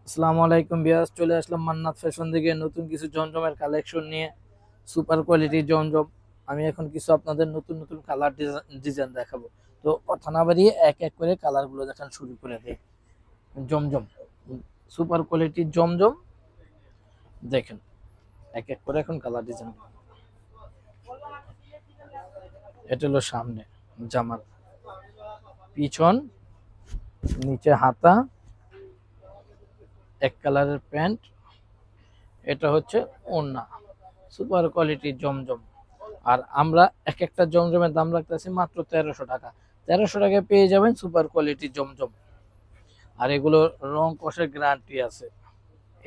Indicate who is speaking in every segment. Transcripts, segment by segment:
Speaker 1: আসসালামু আলাইকুম ভিউয়ার্স, চলে আসলাম মান্নাত ফ্যাশন থেকে নতুন কিছু জমজমের কালেকশন নিয়ে। সুপার কোয়ালিটির জমজম। আমি এখন কিছু আপনাদের নতুন নতুন কালার ডিজাইন দেখাবো। তো কথা না বাড়িয়ে এক এক করে কালারগুলো দেখান শুরু করে দেই। জমজম, সুপার কোয়ালিটির জমজম। দেখেন এক এক করে এখন কালার ডিজাইন। এটা হলো সামনে জামার, পিছন, নিচে হাতা, এক কালারের প্যান্ট। এটা হচ্ছে ওড়না। সুপার কোয়ালিটির জমজম। আর আমরা এক একটা জমজমের দাম রাখতেছি মাত্র 1300 টাকা। 1300 টাকায় পেয়ে যাবেন সুপার কোয়ালিটির জমজম। আর এগুলো রং কষের গ্যারান্টি আছে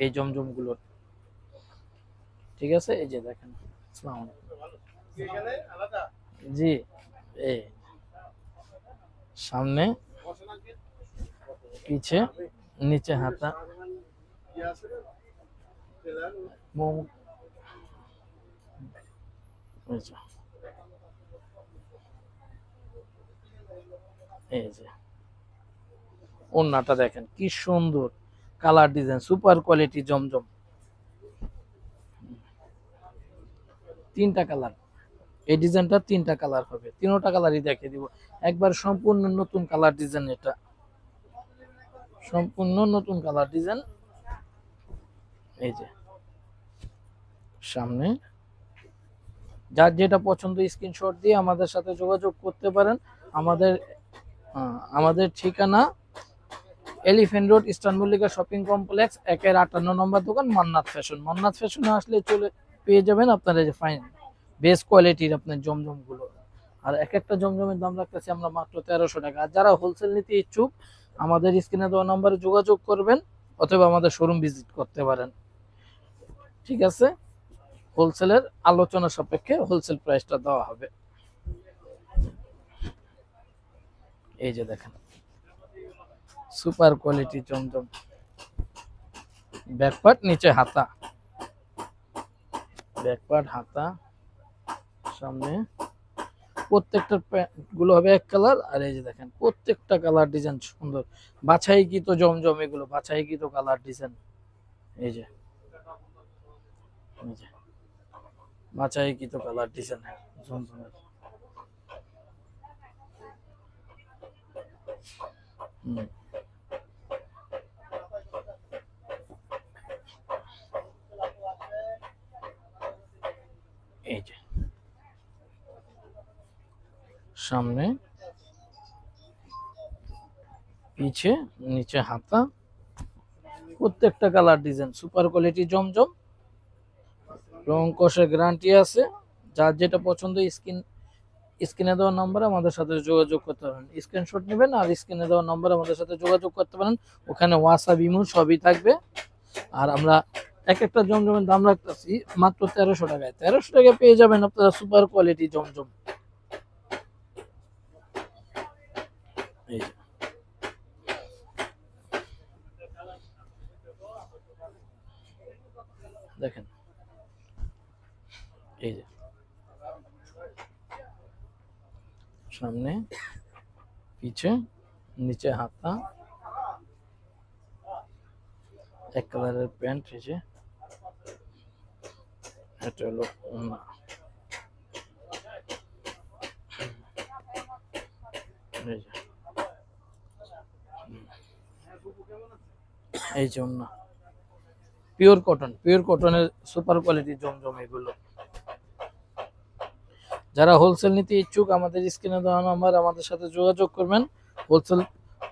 Speaker 1: এই জমজম গুলোর। ঠিক আছে, এই যে দেখেন। আসসালামু আলাইকুম। জি, এই সামনে, পিছে, নিচে হাতা, মোম- এই যে, এই যে ওড়নাটা দেখেন কি সুন্দর কালার ডিজাইন, সুপার কোয়ালিটি জমজম। তিনটা কালার, এই ডিজাইনটা তিনটা কালার হবে, তিনটা কালারই দেখিয়ে দিব। একবার সম্পূর্ণ নতুন কালার ডিজাইন, এটা সম্পূর্ণ নতুন কালার ডিজাইন। এই যে সামনে, যার যেটা পছন্দ স্ক্রিনশট দিয়ে আমাদের সাথে যোগাযোগ করতে পারেন। আমাদের আমাদের ঠিকানা elephant road, eastern Mallika shopping complex, 58 নম্বর দোকান মান্নাত ফ্যাশন। মান্নাত ফ্যাশনে আসলে চলে পেয়ে যাবেন আপনারা যে ফাইন বেস্ট কোয়ালিটির আপনার জমজম গুলো। আর এক একটা জমজমের দাম রাখতেছি আমরা মাত্র 1300 টাকা। আর যারা হোলসেল নিতে ইচ্ছুক আমাদের স্ক্রিনে দেওয়া নম্বরে যোগাযোগ করবেন, অথবা আমাদের শোরুম ভিজিট করতে পারেন। ঠিক আছে, হোলসেলের আলোচনা সাপেক্ষে হোলসেল প্রাইসটা দেওয়া হবে। এই যে দেখেন সুপার কোয়ালিটি জমজম, ব্যাকপার্ট, নিচে হাতা, ব্যাকপার্ট, হাতা, সামনে। প্রত্যেকটা গুলো হবে এক কালার। আর এই যে দেখেন প্রত্যেকটা কালার ডিজাইন সুন্দর, বাছাইকৃত জমজম, এগুলো বাছাইকৃত কালার ডিজাইন। এই যে, এই যে বাছাইকৃত কালার ডিজাইন জমজমের। হুম, এই যে সামনে, পিছে, নিচে হাতা, প্রত্যেকটা কালার ডিজাইন সুপার কোয়ালিটি জমজম। রং কষের গ্যারান্টি আছে। যার যেটা পছন্দ স্ক্রিনে দেওয়া নম্বরে আমাদের সাথে যোগাযোগ করতে পারেন। স্ক্রিনশট নেবেন আর স্ক্রিনে দেওয়া নম্বরে আমাদের সাথে যোগাযোগ করতে পারেন। ওখানে হোয়াটসঅ্যাপ, ইমো সবই থাকবে। আর আমরা এক একটা জমজমের দাম রাখতেছি মাত্র 1300 টাকায়। 1300 টাকায় পেয়ে যাবেন আপনারা সুপার কোয়ালিটি জমজম। এই যে দেখেন, এই যে সামনে, পিছে, নিচে হাতা, এক কালারের প্যান্ট। এই যে এটা হলো ওড়না। এই যে, এই যে ওড়না, পিওর কটন, পিওর কটনের সুপার কোয়ালিটি জমজম এগুলো। যারা হোলসেল নিতে ইচ্ছুক আমাদের স্ক্রিনে দেওয়া নাম্বার আমাদের সাথে যোগাযোগ করবেন। হোলসেল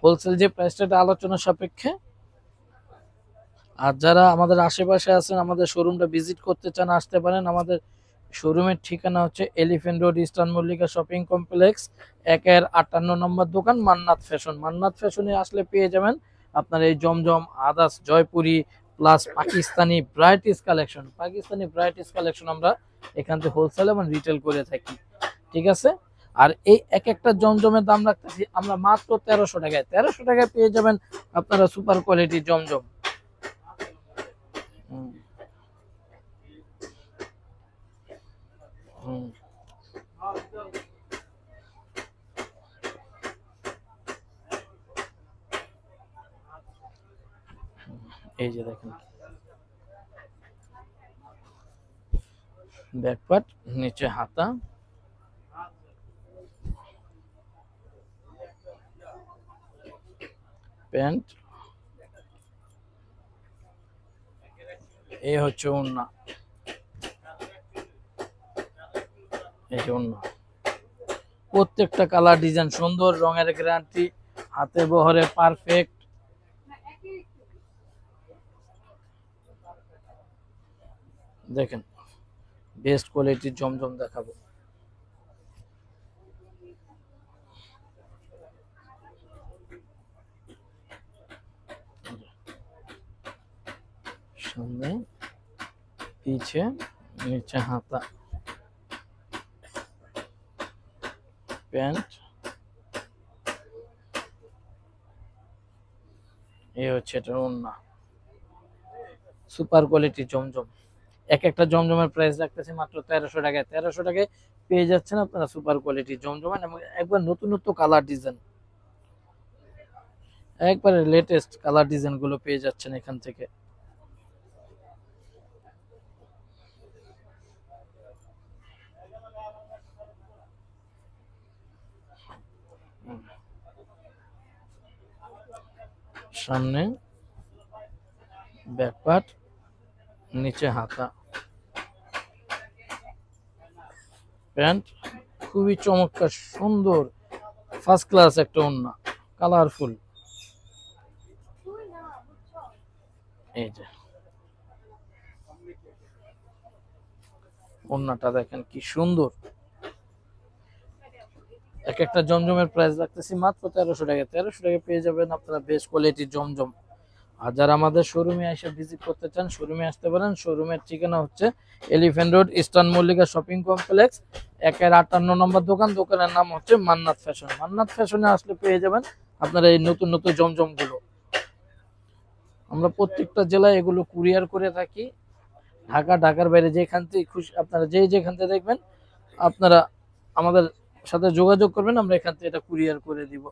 Speaker 1: হোলসেল যে প্রাইসটা আলোচনা সাপেক্ষে। আর যারা আমাদের আশেপাশে আছেন আমাদের শোরুমটা ভিজিট করতে চান আসতে পারেন। আমাদের শোরুমের ঠিকানা হচ্ছে elephant road, eastern Mallika shopping complex, 58 নম্বর দোকান মান্নাত ফ্যাশন। মান্নাত ফ্যাশনে আসলে পেয়ে যাবেন আপনার এই জমজম, others, Jaipuri, plus Pakistani varieties collection. Pakistani varieties collection আমরা এখান থেকে হোলসেল এবং রিটেল করে থাকি। ঠিক আছে, আর এই এক একটা জমজমের দাম রাখতেছি আমরা মাত্র 1300 টাকায়। 1300 টাকায় পেয়ে যাবেন আপনারা সুপার কোয়ালিটি জমজম। হুম, হুম, এই যে দেখেন ব্যাক পার্ট, নিচে হাতা, প্যান্ট, এই হচ্ছে ওড়না। এই যে ওড়না, প্রত্যেকটা কালার ডিজাইন সুন্দর, রঙের গ্যারান্টি, হাতে বহরে পারফেক্ট। দেখেন বেস্ট কোয়ালিটির জমজম দেখাবো। সামনে, পিছে, নিচে হাতা, প্যান্ট, এই হচ্ছে এটা ওড়না। সুপার কোয়ালিটি জমজম। এক একটা জমজমের প্রাইস রাখতেছে মাত্র 1300 টাকায়। 1300 টাকায় পেয়ে যাচ্ছেন আপনারা সুপার কোয়ালিটি জমজম, এবং একবার নতুন কালার ডিজাইন, একবারে লেটেস্ট কালার ডিজাইন গুলো পেয়ে যাচ্ছেন এখান থেকে। সামনে ব্যাক পার্ট, নিচে হাতা, প্যান্ট, খুবই চমৎকার সুন্দর ফার্স্ট ক্লাস একটা ওড়না, কালারফুল। এই যে ওড়নাটা দেখেন কি সুন্দর। এক একটা জমজমের প্রাইস রাখতেছি মাত্র 1300 টাকা। 1300 টাকা পেয়ে যাবেন আপনারা বেস্ট কোয়ালিটির জমজম। আর যারা আমাদের শোরুমে এসে ভিজিট করতে চান, শোরুমে আসতে পারেন। শোরুমের ঠিকানা হচ্ছে elephant road, eastern Mallika shopping complex, 58 নম্বর দোকান। দোকানের নাম হচ্ছে মান্নাত ফ্যাশন। মান্নাত ফ্যাশনে আসলে পেয়ে যাবেন আপনারা এই নতুন নতুন জমজম গুলো। আমরা প্রত্যেকটা জেলায় এগুলো কুরিয়ার করে থাকি। ঢাকা, ঢাকার বাইরে যেখান থেকে খুশি আপনারা যেখান থেকে দেখবেন আপনারা আমাদের সাথে যোগাযোগ করবেন, আমরা এখান থেকে এটা কুরিয়ার করে দিব।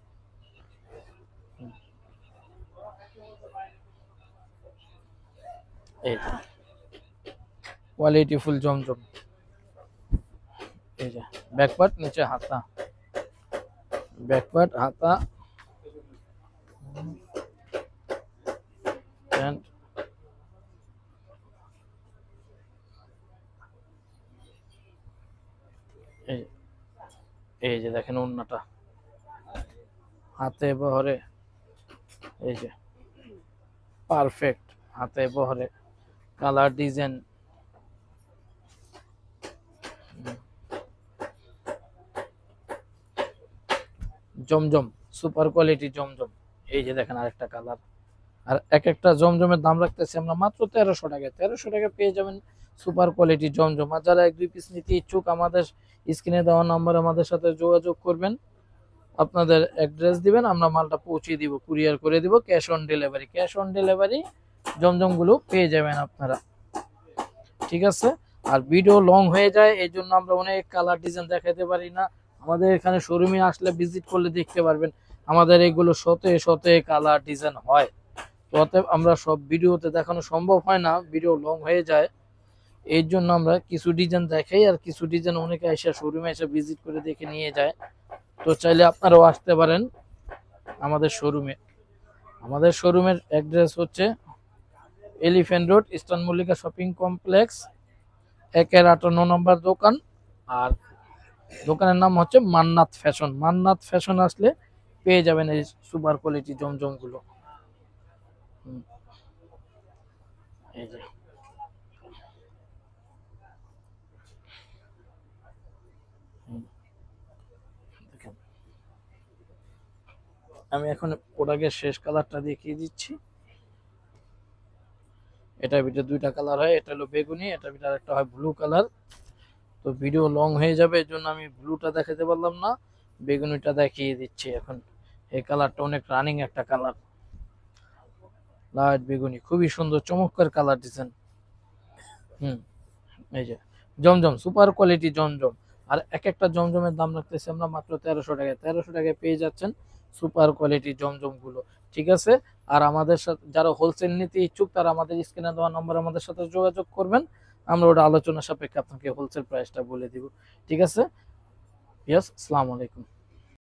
Speaker 1: এই যে কোয়ালিটি ফুল জমজম। এই যে ব্যাক পার্ট, নিচে হাতা, ব্যাক পার্ট, হাতা, প্যান্ট, এই যে দেখেন ওড়নাটা, হাতে বহরে, এই যে পারফেক্ট হাতে বহরে কালার ডিজাইন। জমজম সুপার কোয়ালিটি জমজম। এই যে দেখেন আরেকটা কালার। আর এক একটা জমজমের দাম রাখতেছি আমরা মাত্র 1300 টাকায়। 1300 টাকা পেয়ে যাবেন সুপার কোয়ালিটি জমজম। আর যারা 1-2 পিস নিতে ইচ্ছুক, আমাদের স্ক্রিনে দেওয়া নাম্বার আমাদের সাথে যোগাযোগ করবেন। আপনাদের অ্যাড্রেস দিবেন, আমরা মালটা পৌঁছে দিব, কুরিয়ার করে দিব, cash on delivery. Cash on delivery জমজম গুলো পেয়ে যাবেন আপনারা। ঠিক আছে। আর ভিডিও লং হয়ে যায়, এই জন্য আমরা অনেক কালার ডিজাইন দেখাতে পারি না। আমাদের এখানে শোরুমে আসলে ভিজিট করলে দেখতে পারবেন আমাদের এগুলো শতে শতে কালার ডিজাইন হয়। তো অতএব আমরা সব ভিডিওতে দেখানো সম্ভব হয় না, ভিডিও লং হয়ে যায়। এই জন্য আমরা কিছু ডিজাইন দেখাই, আর কিছু ডিজাইন অনেকে এসে শোরুমে এসে ভিজিট করে দেখে নিয়ে যায়। তো চাইলে আপনারাও আসতে পারেন আমাদের শোরুমে। আমাদের শোরুমের অ্যাড্রেস হচ্ছে elephant road, eastern Mallika shopping complex, 58 নম্বর দোকান। আর দোকানের নাম হচ্ছে মান্নাত ফ্যাশন। মান্নাত ফ্যাশন আসলে পেয়ে যাবেন এই সুপার কোয়ালিটি জমজম গুলো। এই যে দেখেন, আমি এখন প্রোডাক্টের শেষ কালারটা দেখিয়ে দিচ্ছি। এটার ভিতরে দুইটা কালার হয়, এটা হলো বেগুনি, এটার ভিতরে একটা হয় ব্লু কালার। তো ভিডিও লং হয়ে যাবে, এর জন্য আমি ব্লুটা দেখাতে পারলাম না, বেগুনিটা দেখিয়ে দিচ্ছি এখন। এই কালারটা অনেক রানিং একটা কালার, লাইট বেগুনি, খুবই সুন্দর চমৎকার কালার ডিজাইন। এই যে জমজম সুপার কোয়ালিটি জমজম। আর এক একটা জমজমের দাম রাখতেছি আমরা মাত্র 1300 টাকায়। 1300 টাকায় পেয়ে যাচ্ছেন সুপার কোয়ালিটি জমজম গুলো। ঠিক আছে। আর আমাদের সাথে যারা হোলসেল নিতে ইচ্ছুক তারা আমাদের স্ক্রিনে দেওয়া নম্বর আমাদের সাথে যোগাযোগ করবেন, আমরা ওটা আলোচনা সাপেক্ষে আপনাকে হোলসেল প্রাইসটা বলে দিব। ঠিক আছে, ইয়েস, আসসালামু আলাইকুম।